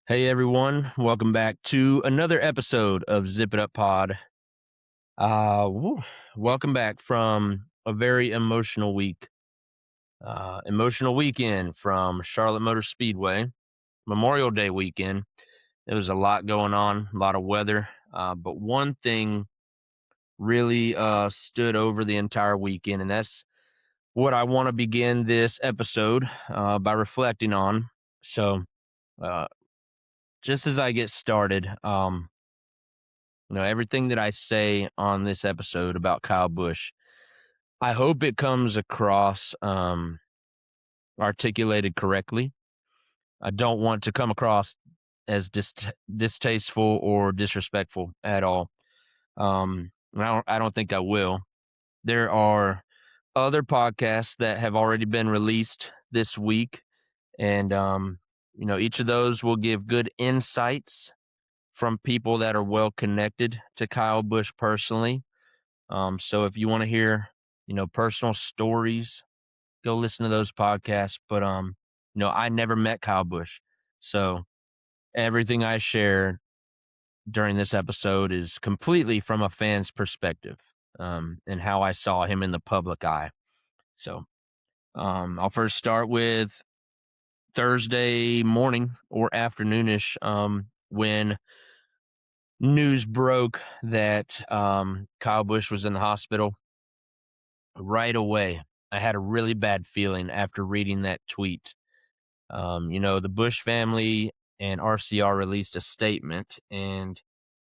Hey everyone, welcome back to another episode of Zip It Up Pod. Welcome back from a very emotional week. Emotional weekend from Charlotte Motor Speedway, Memorial Day weekend. There was a lot going on, a lot of weather, but one thing really stood over the entire weekend, and that's what I want to begin this episode by reflecting on. So, uh, just as I get started, everything that I say on this episode about Kyle Busch, I hope it comes across articulated correctly. I don't want to come across as distasteful or disrespectful at all. I don't think I will. There are other podcasts that have already been released this week, and each of those will give good insights from people that are well connected to Kyle Busch personally. So if you want to hear, personal stories, go listen to those podcasts. But I never met Kyle Busch. So everything I share during this episode is completely from a fan's perspective, and how I saw him in the public eye. So I'll first start with Thursday morning or afternoonish, when news broke that Kyle Busch was in the hospital. Right away, I had a really bad feeling after reading that tweet. The Bush family and RCR released a statement, and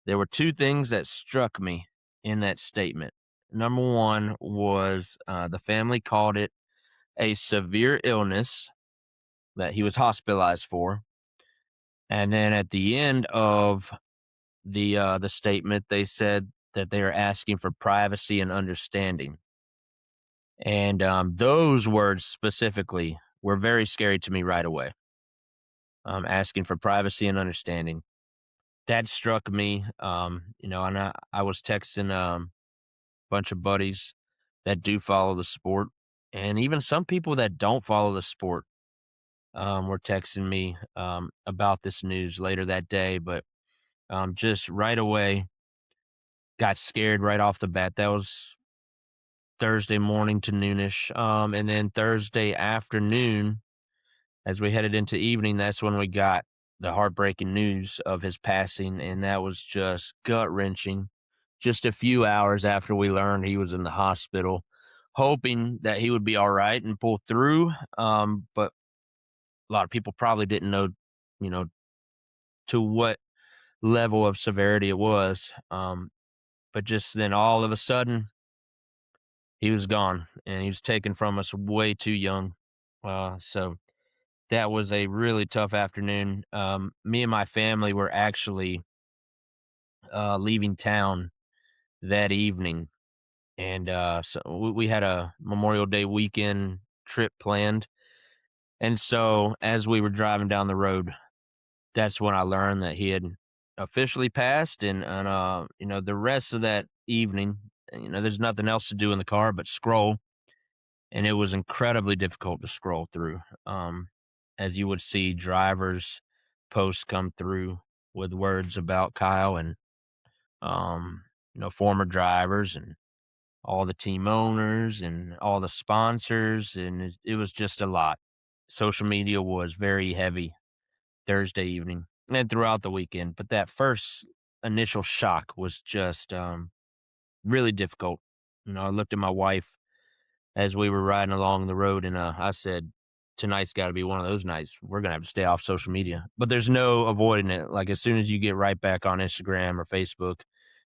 there were two things that struck me in that statement. Number one was the family called it a severe illness that he was hospitalized for. And then at the end of the statement, they said that they are asking for privacy and understanding. And those words specifically were very scary to me right away. Asking for privacy and understanding. That struck me, and I was texting a bunch of buddies that do follow the sport, and even some people that don't follow the sport were texting me about this news later that day. But just right away, got scared right off the bat. That was Thursday morning to noonish. And then Thursday afternoon, as we headed into evening, that's when we got the heartbreaking news of his passing, and that was just gut wrenching. Just a few hours after we learned he was in the hospital, hoping that he would be all right and pull through. But a lot of people probably didn't know, you know, to what level of severity it was. But just then, all of a sudden, he was gone, and he was taken from us way too young. So that was a really tough afternoon. Me and my family were actually leaving town that evening, and so we had a Memorial Day weekend trip planned. And so as we were driving down the road, that's when I learned that he had officially passed. And the rest of that evening, there's nothing else to do in the car but scroll, and it was incredibly difficult to scroll through. As you would see drivers' posts come through with words about Kyle and former drivers and all the team owners and all the sponsors, and it was just a lot. Social media was very heavy Thursday evening and throughout the weekend, but that first initial shock was just really difficult. I looked at my wife as we were riding along the road, and I said, "Tonight's got to be one of those nights. We're gonna have to stay off social media." But there's no avoiding it. Like, as soon as you get right back on Instagram or Facebook,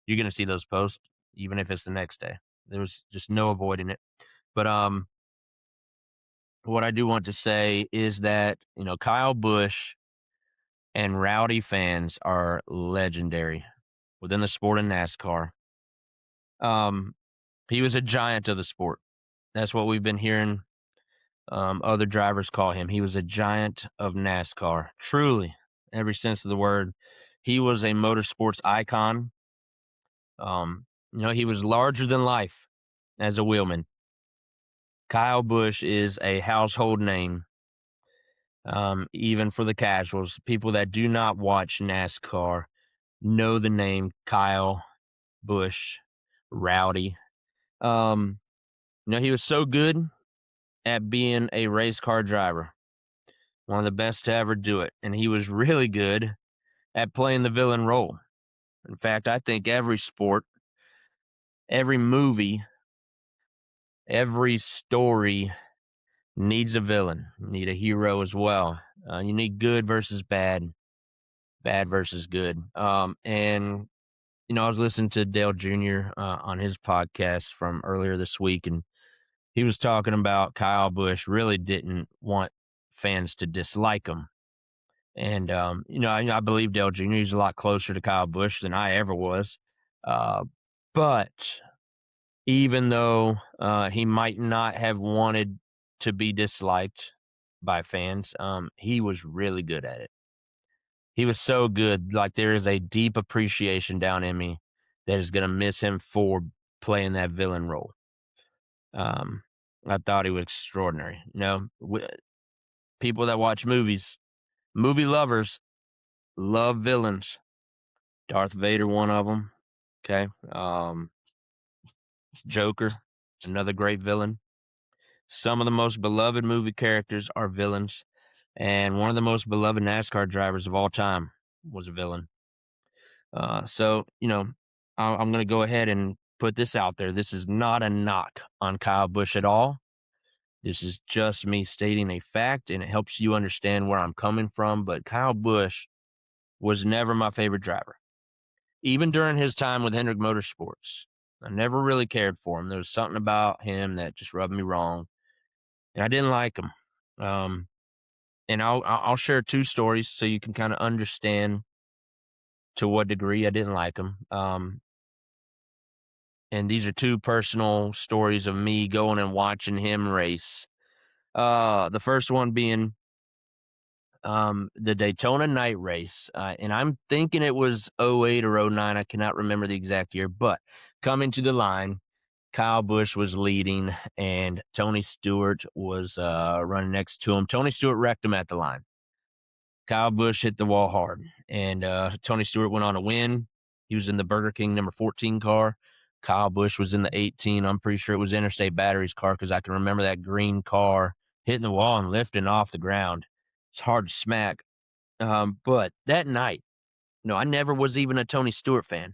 you're gonna see those posts, even if it's the next day. There was just no avoiding it. But what I do want to say is that Kyle Busch and Rowdy fans are legendary within the sport of NASCAR. Um, he was a giant of the sport. That's what we've been hearing other drivers call him. He was a giant of NASCAR, truly, every sense of the word. He was a motorsports icon. He was larger than life as a wheelman. Kyle Busch is a household name, even for the casuals, people that do not watch NASCAR know the name Kyle Busch, Rowdy. Um, he was so good at being a race car driver, one of the best to ever do it. And he was really good at playing the villain role. In fact, I think every sport, every movie, every story needs a villain. You need a hero as well. You need good versus bad, bad versus good. I was listening to Dale Jr. On his podcast from earlier this week, and he was talking about Kyle Busch really didn't want fans to dislike him. And, I believe Dale Jr. is a lot closer to Kyle Busch than I ever was. Uh, but even though he might not have wanted to be disliked by fans, he was really good at it. He was so good. Like, there is a deep appreciation down in me that is going to miss him for playing that villain role. I thought he was extraordinary. People that watch movies, movie lovers, love villains. Darth Vader, one of them. Okay. Joker, another great villain. Some of the most beloved movie characters are villains, and one of the most beloved NASCAR drivers of all time was a villain. I'm going to go ahead and put this out there. This is not a knock on Kyle Busch at all. This is just me stating a fact, and it helps you understand where I'm coming from. But Kyle Busch was never my favorite driver. Even during his time with Hendrick Motorsports, I never really cared for him. There was something about him that just rubbed me wrong, and I didn't like him. And I'll share two stories so you can kind of understand to what degree I didn't like him. And these are two personal stories of me going and watching him race. The first one being the Daytona night race. And I'm thinking it was '08 or '09. I cannot remember the exact year, but coming to the line, Kyle Busch was leading and Tony Stewart was running next to him. Tony Stewart wrecked him at the line. Kyle Busch hit the wall hard, and Tony Stewart went on a win. He was in the Burger King number 14 car. Kyle Busch was in the 18. I'm pretty sure it was Interstate Batteries car because I can remember that green car hitting the wall and lifting off the ground. It's hard to smack. But that night, I never was even a Tony Stewart fan.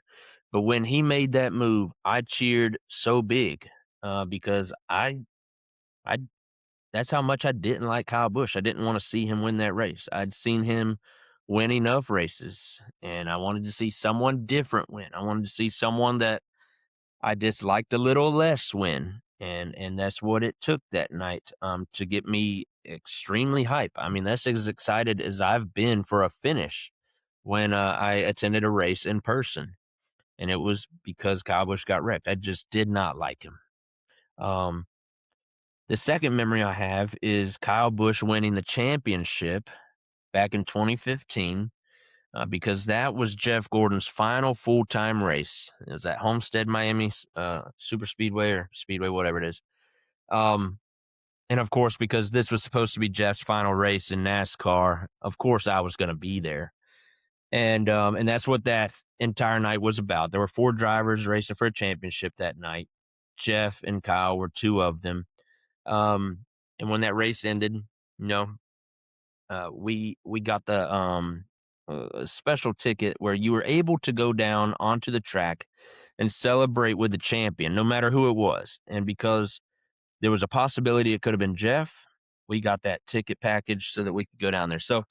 But when he made that move, I cheered so big because I that's how much I didn't like Kyle Busch. I didn't want to see him win that race. I'd seen him win enough races, and I wanted to see someone different win. I wanted to see someone that I disliked a little less win, and that's what it took that night to get me extremely hype. I mean, that's as excited as I've been for a finish when I attended a race in person, and it was because Kyle Busch got wrecked. I just did not like him. The second memory I have is Kyle Busch winning the championship back in 2015 because that was Jeff Gordon's final full-time race. It was at Homestead, Miami Super Speedway or Speedway, whatever it is. And, of course, because this was supposed to be Jeff's final race in NASCAR, of course I was going to be there. And that's what that entire night was about. There were 4 drivers racing for a championship that night. Jeff and Kyle were 2 of them. And when that race ended, we got the special ticket where you were able to go down onto the track and celebrate with the champion, no matter who it was. And because there was a possibility it could have been Jeff, we got that ticket package so that we could go down there. So as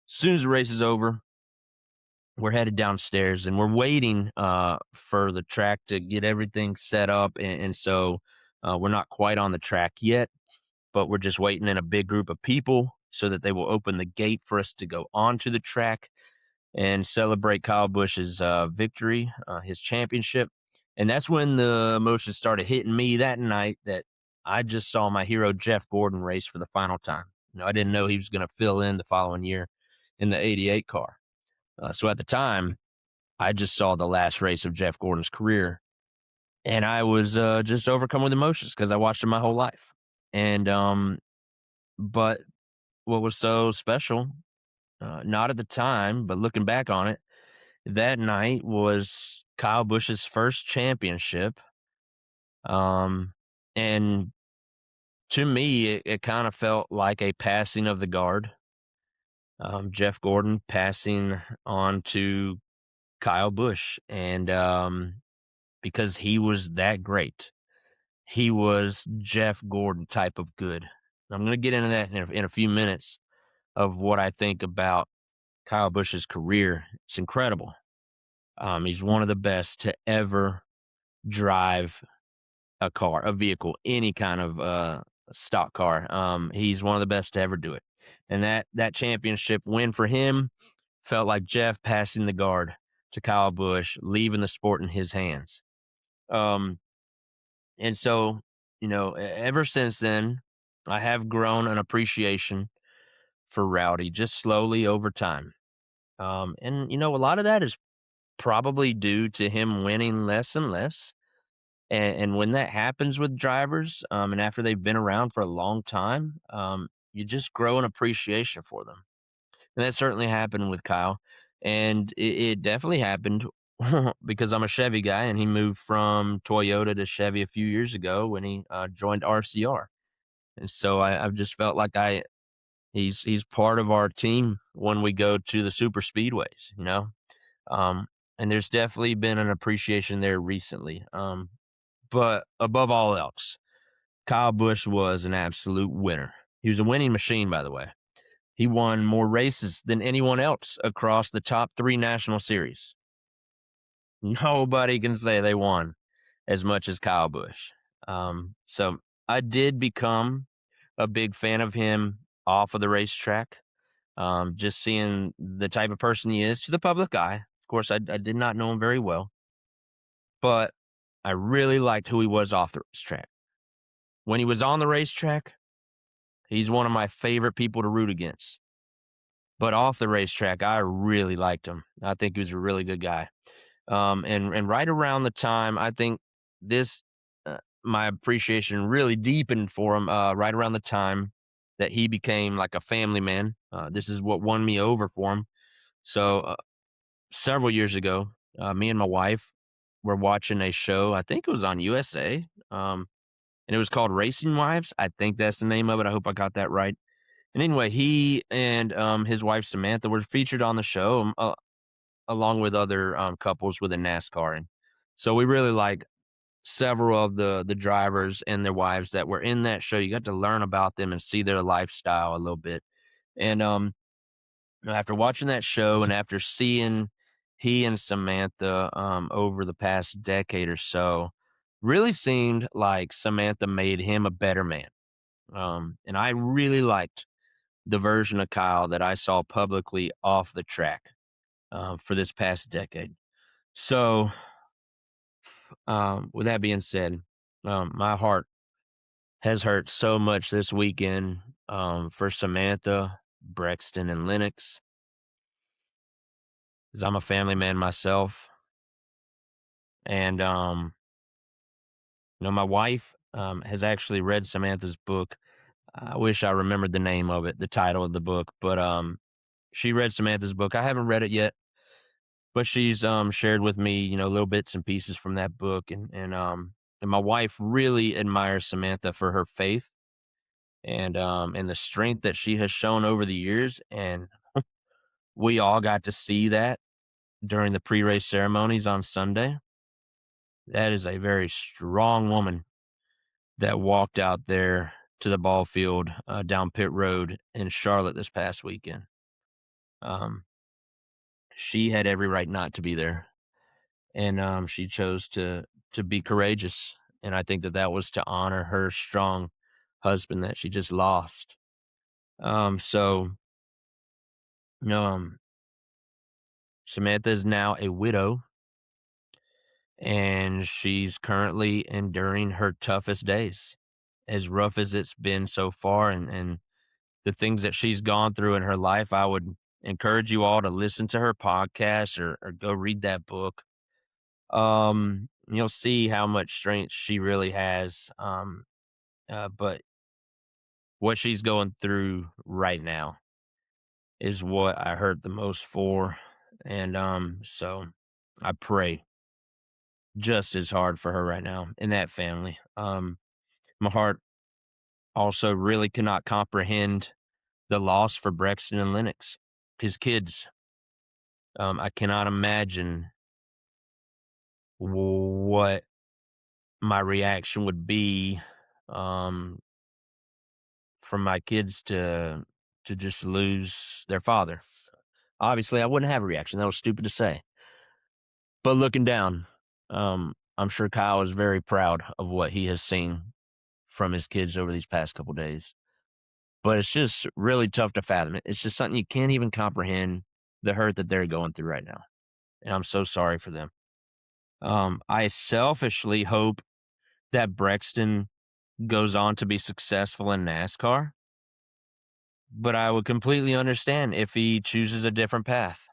soon as the race is over, we're headed downstairs and we're waiting for the track to get everything set up. And so we're not quite on the track yet, but we're just waiting in a big group of people so that they will open the gate for us to go onto the track and celebrate Kyle Busch's victory, his championship. And that's when the emotions started hitting me that night that I just saw my hero Jeff Gordon race for the final time. I didn't know he was going to fill in the following year in the '88 car. So at the time, I just saw the last race of Jeff Gordon's career, and I was just overcome with emotions because I watched him my whole life. And but what was so special, not at the time, but looking back on it, that night was Kyle Busch's first championship. Um, and to me, it kind of felt like a passing of the guard. Jeff Gordon passing on to Kyle Busch, and because he was that great, he was Jeff Gordon type of good. I'm going to get into that in a few minutes of what I think about Kyle Busch's career. It's incredible. He's one of the best to ever drive a car, a vehicle, any kind of stock car. He's one of the best to ever do it. And that championship win for him felt like Jeff passing the guard to Kyle Busch, leaving the sport in his hands. Um, and so, ever since then, I have grown an appreciation for Rowdy just slowly over time. And a lot of that is probably due to him winning less and less. And when that happens with drivers, and after they've been around for a long time, you just grow an appreciation for them. And that certainly happened with Kyle. And it definitely happened because I'm a Chevy guy, and he moved from Toyota to Chevy a few years ago when he joined RCR. And so I've just felt like he's part of our team when we go to the super speedways. Um, and there's definitely been an appreciation there recently. But above all else, Kyle Busch was an absolute winner. He was a winning machine, by the way. He won more races than anyone else across the top 3 national series. Nobody can say they won as much as Kyle Busch. So I did become a big fan of him off of the racetrack. Just seeing the type of person he is to the public eye. Of course, I did not know him very well, but I really liked who he was off the racetrack. When he was on the racetrack, he's one of my favorite people to root against. But off the racetrack, I really liked him. I think he was a really good guy. And right around the time, I think this my appreciation really deepened for him. Right around the time that he became like a family man. This is what won me over for him. So several years ago, me and my wife were watching a show. I think it was on USA. And it was called Racing Wives. I think that's the name of it. I hope I got that right. And anyway, he and his wife Samantha were featured on the show, along with other couples within NASCAR. And so we really like several of the drivers and their wives that were in that show. You got to learn about them and see their lifestyle a little bit. And after watching that show and after seeing he and Samantha over the past decade or so, really seemed like Samantha made him a better man. And I really liked the version of Kyle that I saw publicly off the track for this past decade. So, with that being said, my heart has hurt so much this weekend for Samantha, Brexton, and Lennox, because I'm a family man myself. And, my wife has actually read Samantha's book. I wish I remembered the name of it, the title of the book, but she read Samantha's book. I haven't read it yet, but she's shared with me, little bits and pieces from that book, and my wife really admires Samantha for her faith and the strength that she has shown over the years, and we all got to see that during the pre-race ceremonies on Sunday. That is a very strong woman that walked out there to the ball field down pit road in Charlotte this past weekend. Um, she had every right not to be there, and she chose to be courageous. And I think that was to honor her strong husband that she just lost. So Samantha is now a widow, and she's currently enduring her toughest days, as rough as it's been so far, and the things that she's gone through in her life. I would encourage you all to listen to her podcast or go read that book. You'll see how much strength she really has. But what she's going through right now is what I hurt the most for. And so I pray just as hard for her right now and that family. My heart also really cannot comprehend the loss for Brexton and Lennox, his kids. I cannot imagine what my reaction would be um, for my kids to just lose their father. Obviously, I wouldn't have a reaction. That was stupid to say. But looking down, I'm sure Kyle is very proud of what he has seen from his kids over these past couple days. But it's just really tough to fathom it. It's just something you can't even comprehend the hurt that they're going through right now. And I'm so sorry for them. I selfishly hope that Brexton goes on to be successful in NASCAR, but I would completely understand if he chooses a different path.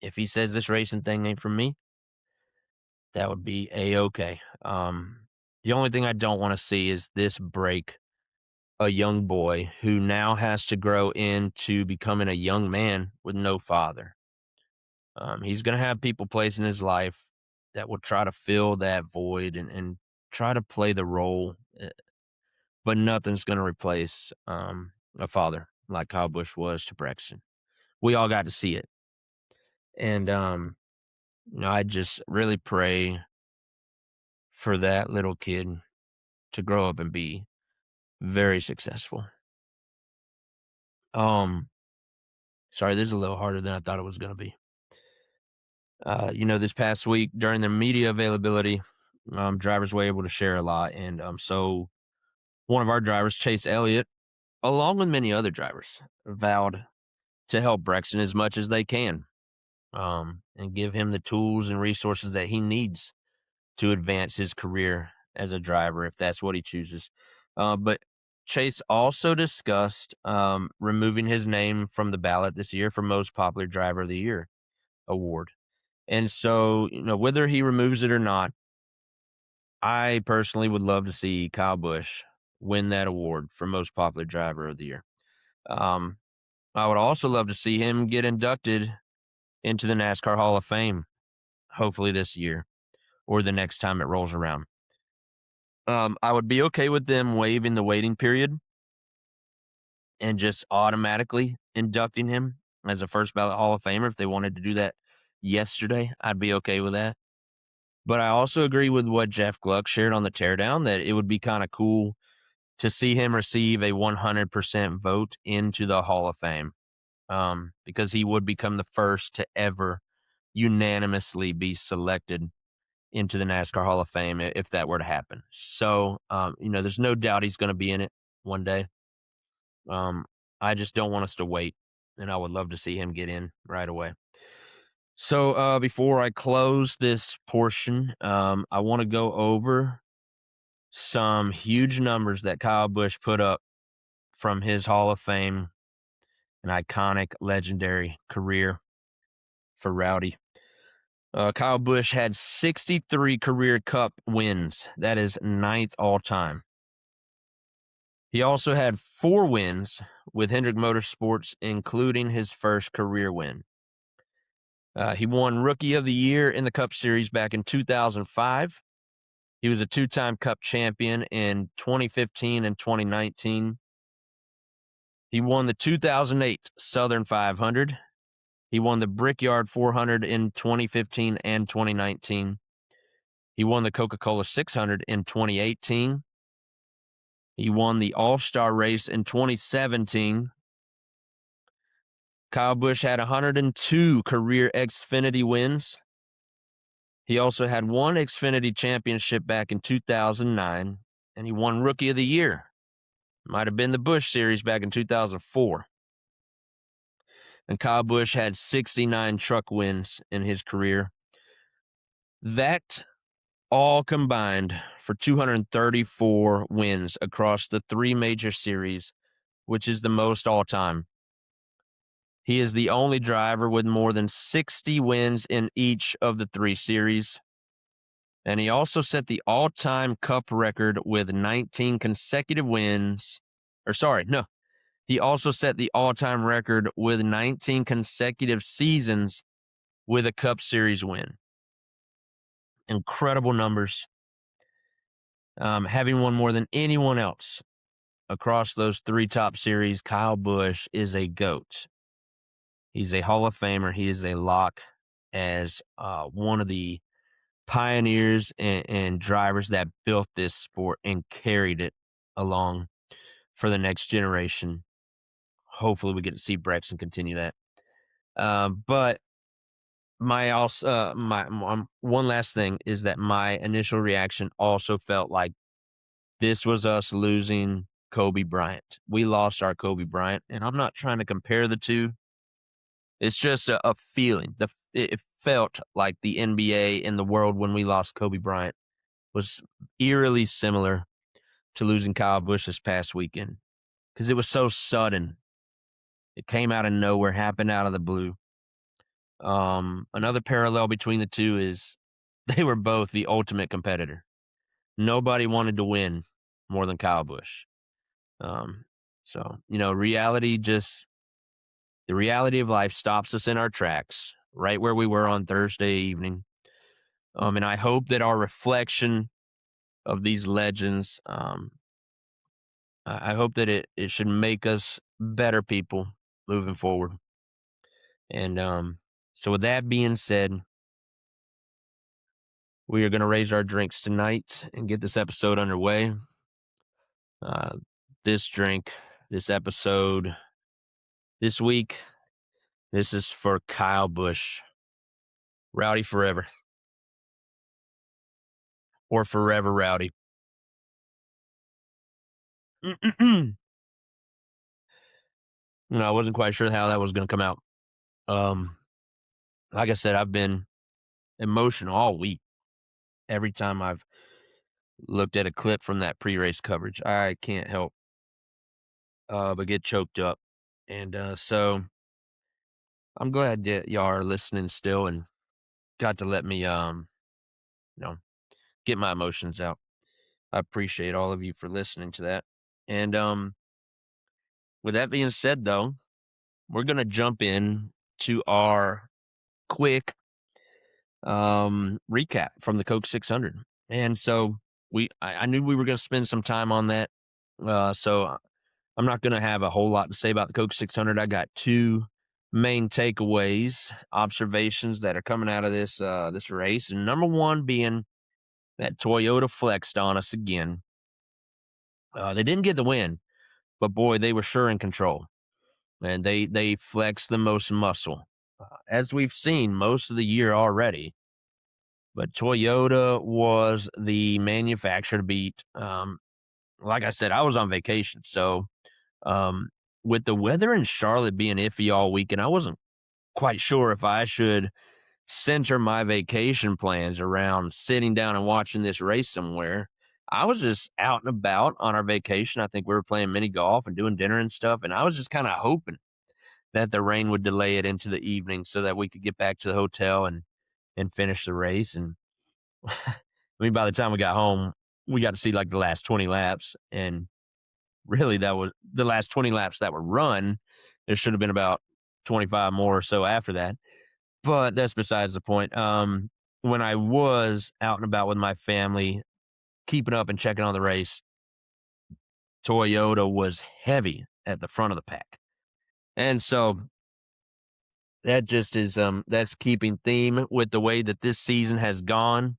If he says this racing thing ain't for me, that would be a-okay. The only thing I don't want to see is this break a young boy who now has to grow into becoming a young man with no father. He's going to have people placed in his life that will try to fill that void and try to play the role, but nothing's going to replace a father like Kyle Busch was to Brexton. We all got to see it. And, I just really pray for that little kid to grow up and be very successful. Sorry, this is a little harder than I thought it was going to be. This past week during the media availability, drivers were able to share a lot. And so one of our drivers, Chase Elliott, along with many other drivers, vowed to help Brexton as much as they can and give him the tools and resources that he needs to advance his career as a driver, if that's what he chooses. But Chase also discussed removing his name from the ballot this year for Most Popular Driver of the Year award. And so, whether he removes it or not, I personally would love to see Kyle Busch win that award for Most Popular Driver of the Year. Um, I would also love to see him get inducted into the NASCAR Hall of Fame, hopefully this year or the next time it rolls around. I would be okay with them waiving the waiting period and just automatically inducting him as a first ballot Hall of Famer. If they wanted to do that yesterday, I'd be okay with that. But I also agree with what Jeff Gluck shared on the teardown that it would be kind of cool to see him receive a 100% vote into the Hall of Fame because he would become the first to ever unanimously be selected into the NASCAR Hall of Fame if that were to happen. So, there's no doubt he's going to be in it one day. I just don't want us to wait, and I would love to see him get in right away. So, before I close this portion, I want to go over some huge numbers that Kyle Busch put up from his Hall of Fame, an iconic, legendary career for Rowdy. Kyle Busch had 63 career Cup wins. That is 9th all time. He also had 4 wins with Hendrick Motorsports, including his first career win. He won Rookie of the Year in the Cup Series back in 2005. He was a 2-time Cup champion in 2015 and 2019. He won the 2008 Southern 500. He won the Brickyard 400 in 2015 and 2019. He won the Coca-Cola 600 in 2018. He won the All-Star race in 2017. Kyle Busch had 102 career Xfinity wins. He also had 1 Xfinity championship back in 2009, and he won Rookie of the Year. Might have been the Busch Series back in 2004. And Kyle Busch had 69 truck wins in his career. That all combined for 234 wins across the 3 major series, which is the most all time. He is the only driver with more than 60 wins in each of the 3 series. And he also set the all-time Cup record with 19 consecutive wins. He also set the all-time record with 19 consecutive seasons with a Cup Series win. Incredible numbers. Having won more than anyone else across those three top series, Kyle Busch is a GOAT. He's a Hall of Famer. He is a lock as one of the pioneers and drivers that built this sport and carried it along for the next generation. Hopefully we get to see Brexton continue that. But my one last thing is that my initial reaction also felt like this was us losing Kobe Bryant. We lost our Kobe Bryant, and I'm not trying to compare the two. It's just a feeling. It felt like the NBA and the world when we lost Kobe Bryant was eerily similar to losing Kyle Busch this past weekend because it was so sudden. It came out of nowhere, happened out of the blue. Another parallel between the two is they were both the ultimate competitor. Nobody wanted to win more than Kyle Busch. So, the reality of life stops us in our tracks, right where we were on Thursday evening. And I hope that our reflection of these legends, I hope that it should make us better people moving forward. And so with that being said, we are going to raise our drinks tonight and get this episode underway. This drink, this episode, this week, this is for Kyle Busch. Rowdy forever. Or forever rowdy. I wasn't quite sure how that was going to come out. Like I said, I've been emotional all week. Every time I've looked at a clip from that pre-race coverage, I can't help but get choked up. And so I'm glad that y'all are listening still and got to let me, get my emotions out. I appreciate all of you for listening to that. And with that being said, though, we're going to jump in to our quick recap from the Coke 600. And so I knew we were going to spend some time on that. So I'm not going to have a whole lot to say about the Coke 600. I got two main takeaways, observations that are coming out of this race. And number one being that Toyota flexed on us again. They didn't get the win, but boy, they were sure in control. And they flexed the most muscle, as we've seen most of the year already. But Toyota was the manufacturer to beat. Like I said, I was on vacation, so with the weather in Charlotte being iffy all weekend, I wasn't quite sure if I should center my vacation plans around sitting down and watching this race somewhere. I was just out and about on our vacation. I think we were playing mini golf and doing dinner and stuff, and I was just kind of hoping that the rain would delay it into the evening so that we could get back to the hotel and finish the race. And I mean, by the time we got home, we got to see like the last 20 laps, and really that was the last 20 laps that were run. There should have been about 25 more or so after that, but that's besides the point. When I was out and about with my family, keeping up and checking on the race, Toyota was heavy at the front of the pack. And so that just is that's keeping theme with the way that this season has gone.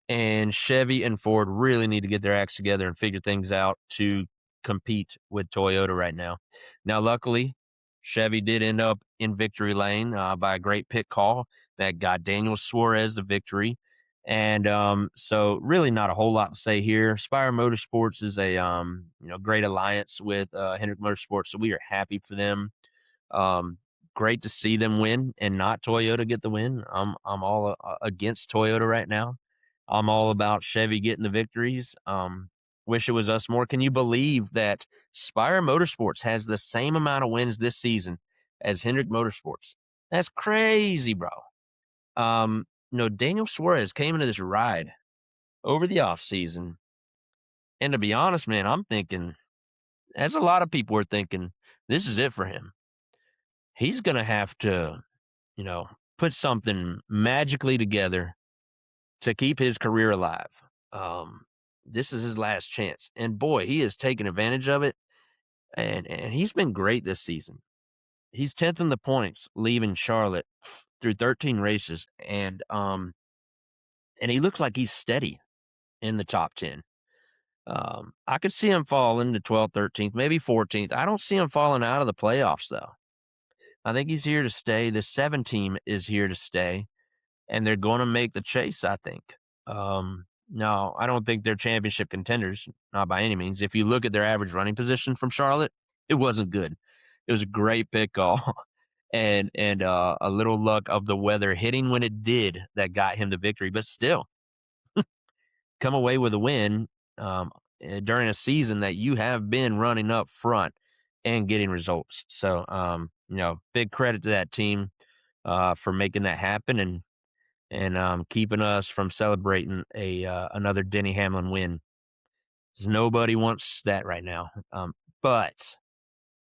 And Chevy and Ford really need to get their acts together and figure things out to compete with Toyota right now. Now, luckily, Chevy did end up in victory lane by a great pit call that got Daniel Suarez the victory. And so really not a whole lot to say here. Spire Motorsports is a great alliance with Hendrick Motorsports, so we are happy for them. Great to see them win and not Toyota get the win. I'm all against Toyota right now. I'm all about Chevy getting the victories. Wish it was us more. Can you believe that Spire Motorsports has the same amount of wins this season as Hendrick Motorsports? That's crazy, bro. Daniel Suarez came into this ride over the offseason, and to be honest, man, I'm thinking, as a lot of people are thinking, this is it for him. He's gonna have to, you know, put something magically together to keep his career alive. Um, this is his last chance, and boy, he has taken advantage of it, and he's been great this season. He's 10th in the points, leaving Charlotte through 13 races, and he looks like he's steady in the top 10. I could see him falling to 12th, 13th, maybe 14th. I don't see him falling out of the playoffs, though. I think he's here to stay. The 7 team is here to stay, and they're going to make the chase, I think. No, I don't think they're championship contenders, not by any means. If you look at their average running position from Charlotte, it wasn't good. It was a great pick call, and a little luck of the weather hitting when it did that got him the victory. But still, come away with a win during a season that you have been running up front and getting results. So, big credit to that team for making that happen and keeping us from celebrating another Denny Hamlin win. 'Cause nobody wants that right now. But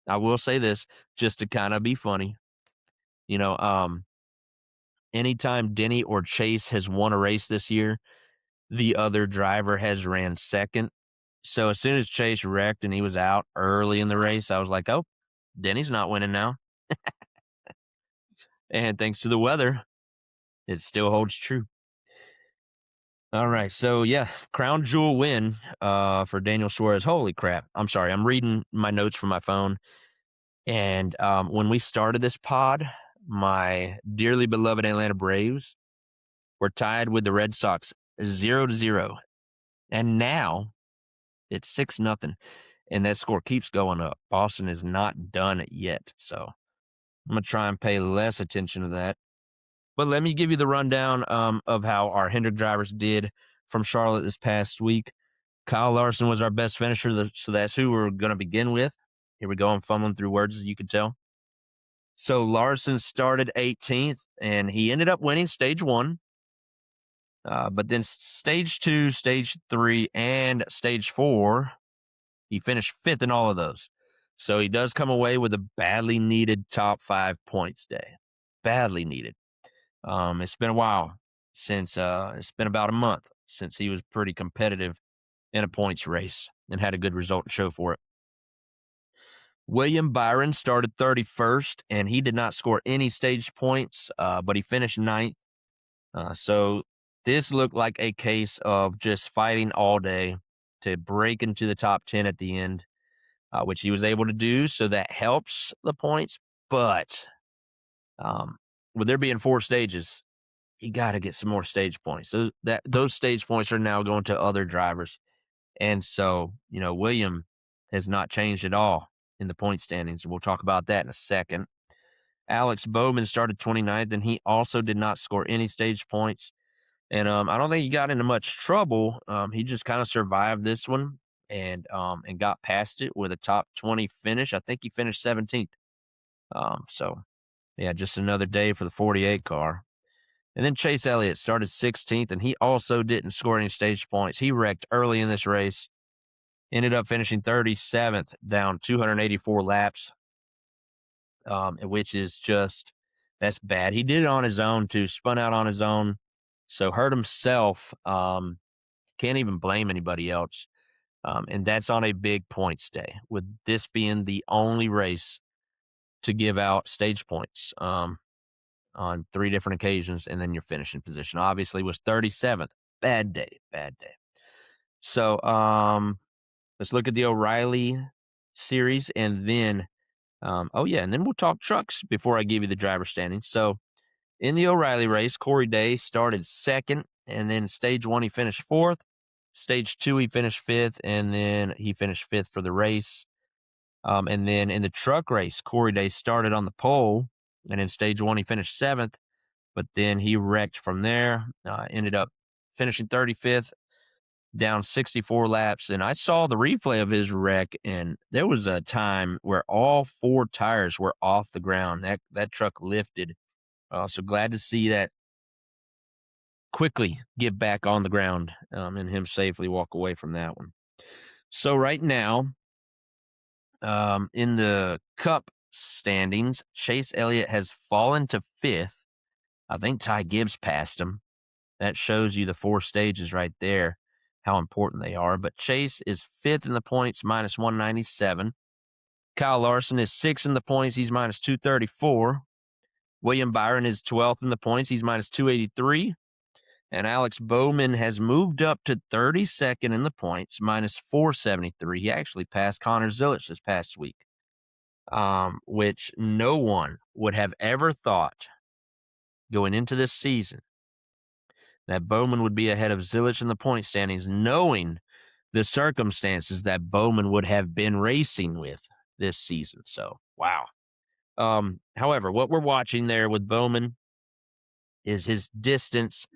I will say this just to kind of be funny. You know, anytime Denny or Chase has won a race this year, the other driver has ran second. So as soon as Chase wrecked and he was out early in the race, I was like, oh, Denny's not winning now. And thanks to the weather, it still holds true. All right. So, yeah, crown jewel win for Daniel Suarez. Holy crap. I'm sorry. I'm reading my notes from my phone. And when we started this pod, my dearly beloved Atlanta Braves were tied with the Red Sox 0-0. And now it's 6-0. And that score keeps going up. Boston is not done yet. So I'm going to try and pay less attention to that. But let me give you the rundown of how our Hendrick drivers did from Charlotte this past week. Kyle Larson was our best finisher, so that's who we're going to begin with. Here we go. I'm fumbling through words, as you can tell. So Larson started 18th, and he ended up winning stage 1. But then stage 2, stage 3, and stage 4, he finished 5th in all of those. So he does come away with a badly needed top 5 points day. Badly needed. It's been a while since it's been about a month since he was pretty competitive in a points race and had a good result to show for it. William Byron started 31st, and he did not score any stage points, but he finished 9th. So this looked like a case of just fighting all day to break into the top 10 at the end, which he was able to do. So that helps the points. But with there being 4 stages, you got to get some more stage points. So those stage points are now going to other drivers. And so, William has not changed at all in the point standings. We'll talk about that in a second. Alex Bowman started 29th, and he also did not score any stage points. And I don't think he got into much trouble. He just kind of survived this one and got past it with a top 20 finish. I think he finished 17th. So, yeah, just another day for the 48 car. And then Chase Elliott started 16th, and he also didn't score any stage points. He wrecked early in this race, ended up finishing 37th, down 284 laps, which is that's bad. He did it on his own, too, spun out on his own, so hurt himself. Can't even blame anybody else. And that's on a big points day, with this being the only race to give out stage points. On 3 different occasions, and then your finishing position obviously was 37th. Bad day. So let's look at the O'Reilly series, and then and then we'll talk trucks before I give you the driver standings. So in the O'Reilly race, Corey Day started 2nd, and then stage 1 he finished 4th. Stage 2 he finished 5th, and then he finished 5th for the race. And then in the truck race, Corey Day started on the pole, and in stage 1 he finished 7th. But then he wrecked from there, ended up finishing 35th, down 64 laps. And I saw the replay of his wreck, and there was a time where all 4 tires were off the ground. That truck lifted. So glad to see that quickly get back on the ground and him safely walk away from that one. So right now, in the Cup standings, Chase Elliott has fallen to 5th. I think Ty Gibbs passed him. That shows you the 4 stages right there, how important they are. But Chase is 5th in the points, minus 197. Kyle Larson is 6th in the points. He's minus 234. William Byron is 12th in the points. He's minus 283. And Alex Bowman has moved up to 32nd in the points, minus 473. He actually passed Connor Zilisch this past week, which no one would have ever thought going into this season that Bowman would be ahead of Zilisch in the point standings, knowing the circumstances that Bowman would have been racing with this season. So, wow. However, what we're watching there with Bowman is his distance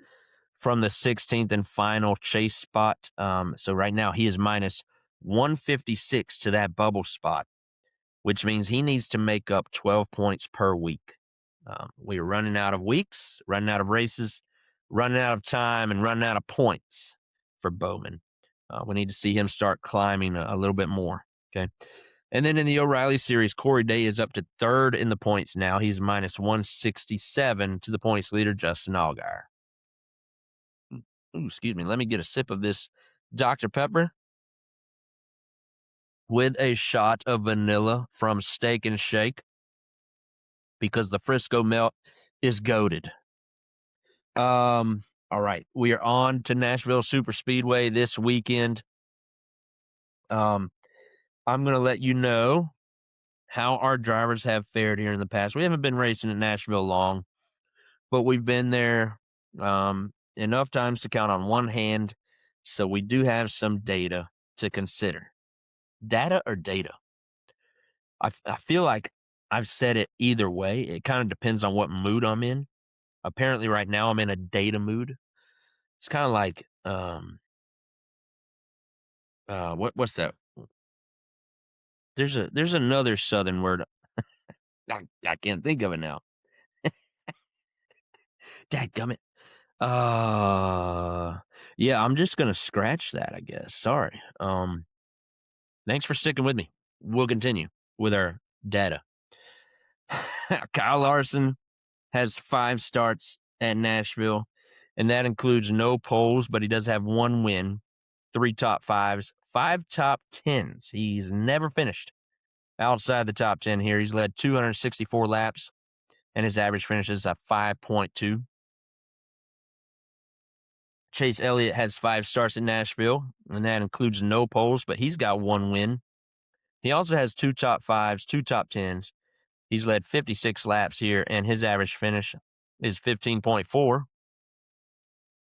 from the 16th and final chase spot. So right now he is minus 156 to that bubble spot, which means he needs to make up 12 points per week. We are running out of weeks, running out of races, running out of time, and running out of points for Bowman. We need to see him start climbing a little bit more, okay? And then in the O'Reilly Series, Corey Day is up to 3rd in the points now. He's minus 167 to the points leader, Justin Allgaier. Ooh, excuse me. Let me get a sip of this Dr. Pepper with a shot of vanilla from Steak and Shake because the Frisco Melt is goated. All right. We are on to Nashville Super Speedway this weekend. I'm going to let you know how our drivers have fared here in the past. We haven't been racing at Nashville long, but we've been there enough times to count on one hand, so we do have some data to consider. Data or data? I feel like I've said it either way. It kind of depends on what mood I'm in. Apparently right now I'm in a data mood. It's kind of like, what's that? There's another Southern word. I can't think of it now. Dadgummit. Yeah, I'm just going to scratch that, I guess. Sorry. Thanks for sticking with me. We'll continue with our data. Kyle Larson has 5 starts at Nashville, and that includes no poles, but he does have 1 win, 3 top 5s, 5 top 10s. He's never finished outside the top 10 here. He's led 264 laps, and his average finishes at 5.2. Chase Elliott has 5 starts in Nashville, and that includes no poles, but he's got 1 win. He also has 2 top 5s, 2 top 10s. He's led 56 laps here, and his average finish is 15.4.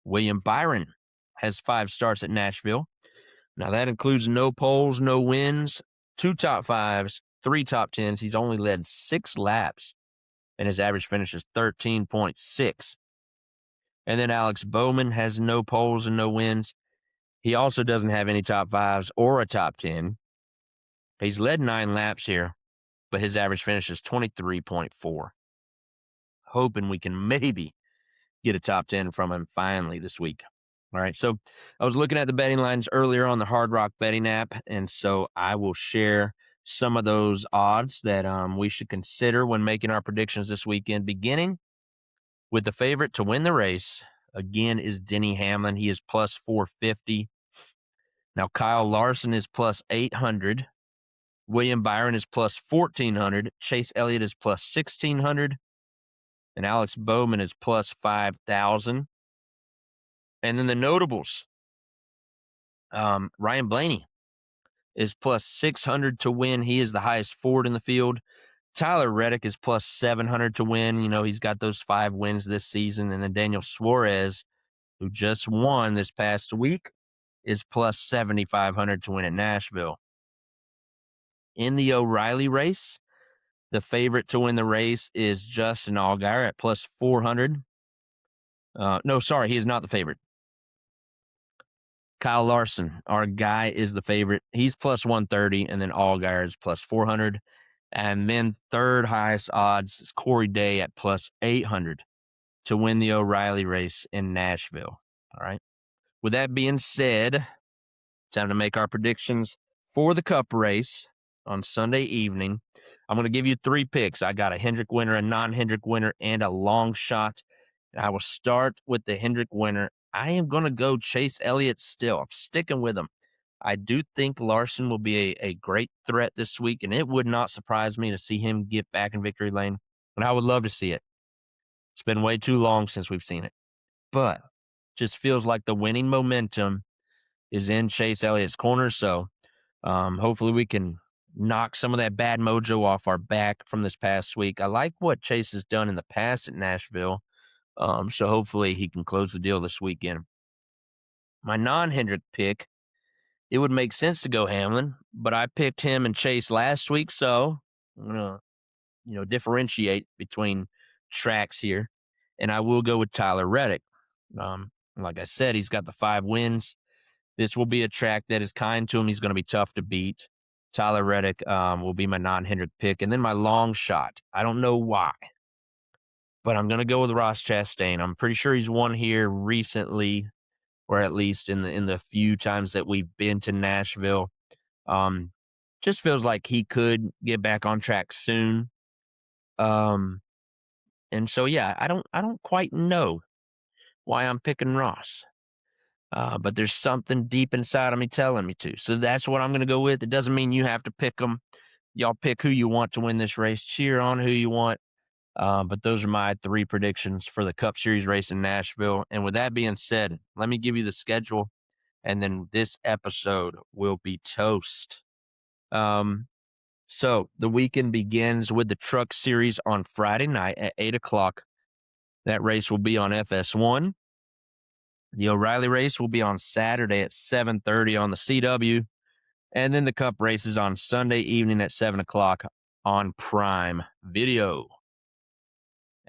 William Byron has 5 starts at Nashville. Now, that includes no poles, no wins, 2 top 5s, 3 top 10s. He's only led 6 laps, and his average finish is 13.6. And then Alex Bowman has no poles and no wins. He also doesn't have any top 5s or a top 10. He's led 9 laps here, but his average finish is 23.4. Hoping we can maybe get a top 10 from him finally this week. All right, so I was looking at the betting lines earlier on the Hard Rock betting app, and so I will share some of those odds that we should consider when making our predictions this weekend, beginning with the favorite to win the race, again, is Denny Hamlin. He is plus 450. Now, Kyle Larson is plus 800. William Byron is plus 1,400. Chase Elliott is plus 1,600. And Alex Bowman is plus 5,000. And then the notables, Ryan Blaney is plus 600 to win. He is the highest Ford in the field. Tyler Reddick is plus 700 to win. You know, he's got those 5 wins this season. And then Daniel Suarez, who just won this past week, is plus 7,500 to win at Nashville. In the O'Reilly race, the favorite to win the race is Justin Allgaier at plus 400. No, sorry, he is not the favorite. Kyle Larson, our guy, is the favorite. He's plus 130, and then Allgaier is plus 400. And then third highest odds is Corey Day at plus 800 to win the O'Reilly race in Nashville. All right. With that being said, time to make our predictions for the Cup race on Sunday evening. I'm going to give you 3 picks. I got a Hendrick winner, a non-Hendrick winner, and a long shot. And I will start with the Hendrick winner. I am going to go Chase Elliott still. I'm sticking with him. I do think Larson will be a great threat this week, and it would not surprise me to see him get back in victory lane. And I would love to see it. It's been way too long since we've seen it. But just feels like the winning momentum is in Chase Elliott's corner. So hopefully we can knock some of that bad mojo off our back from this past week. I like what Chase has done in the past at Nashville. So hopefully he can close the deal this weekend. My non-Hendrick pick, it would make sense to go Hamlin, but I picked him and Chase last week, so I'm gonna, differentiate between tracks here, and I will go with Tyler Reddick. Like I said, he's got the 5 wins. This will be a track that is kind to him. He's going to be tough to beat. Tyler Reddick will be my non-Hendrick pick, and then my long shot. I don't know why, but I'm going to go with Ross Chastain. I'm pretty sure he's won here recently, or at least in the few times that we've been to Nashville. Just feels like he could get back on track soon. And so yeah, I don't quite know why I'm picking Ross. But there's something deep inside of me telling me to. So that's what I'm going to go with. It doesn't mean you have to pick them. Y'all pick who you want to win this race. Cheer on who you want. But those are my 3 predictions for the Cup Series race in Nashville. And with that being said, let me give you the schedule, and then this episode will be toast. So the weekend begins with the Truck Series on Friday night at 8 o'clock. That race will be on FS1. The O'Reilly race will be on Saturday at 7:30 on the CW. And then the Cup race is on Sunday evening at 7 o'clock on Prime Video.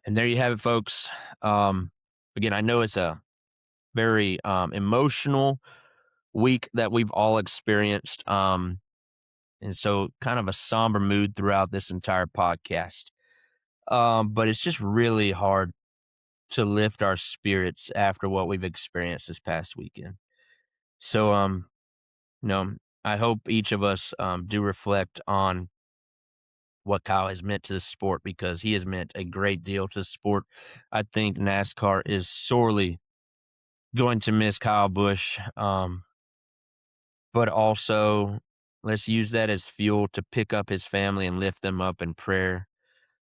And there you have it, folks. Again, I know it's a very emotional week that we've all experienced. And so kind of a somber mood throughout this entire podcast. But it's just really hard to lift our spirits after what we've experienced this past weekend. So, I hope each of us do reflect on what Kyle has meant to the sport, because he has meant a great deal to the sport. I think NASCAR is sorely going to miss Kyle Busch, but also let's use that as fuel to pick up his family and lift them up in prayer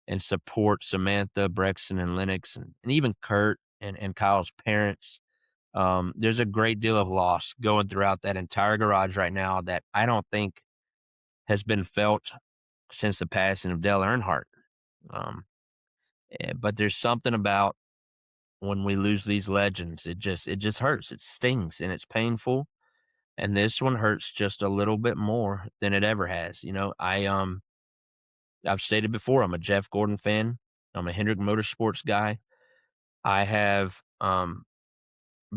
and support Samantha, Brexton, and Lennox, and even Kurt and Kyle's parents. There's a great deal of loss going throughout that entire garage right now that I don't think has been felt since the passing of Dale Earnhardt. But there's something about when we lose these legends, it just hurts. It stings and it's painful. And this one hurts just a little bit more than it ever has. I've stated before, I'm a Jeff Gordon fan. I'm a Hendrick Motorsports guy. I have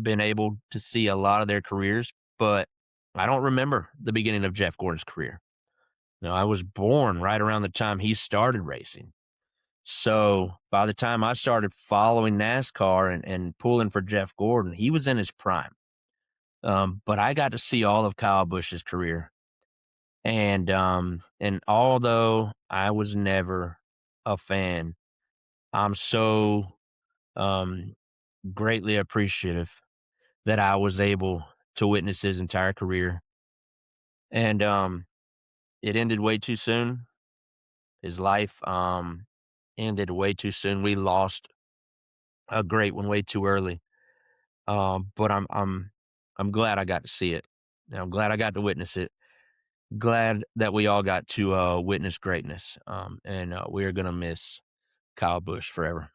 been able to see a lot of their careers, but I don't remember the beginning of Jeff Gordon's career. I was born right around the time he started racing. So by the time I started following NASCAR and pulling for Jeff Gordon, he was in his prime. But I got to see all of Kyle Busch's career. And although I was never a fan, I'm so greatly appreciative that I was able to witness his entire career. And it ended way too soon. His life ended way too soon. We lost a great one way too early. But I'm glad I got to see it. I'm glad I got to witness it. Glad that we all got to witness greatness. And we are gonna miss Kyle Busch forever.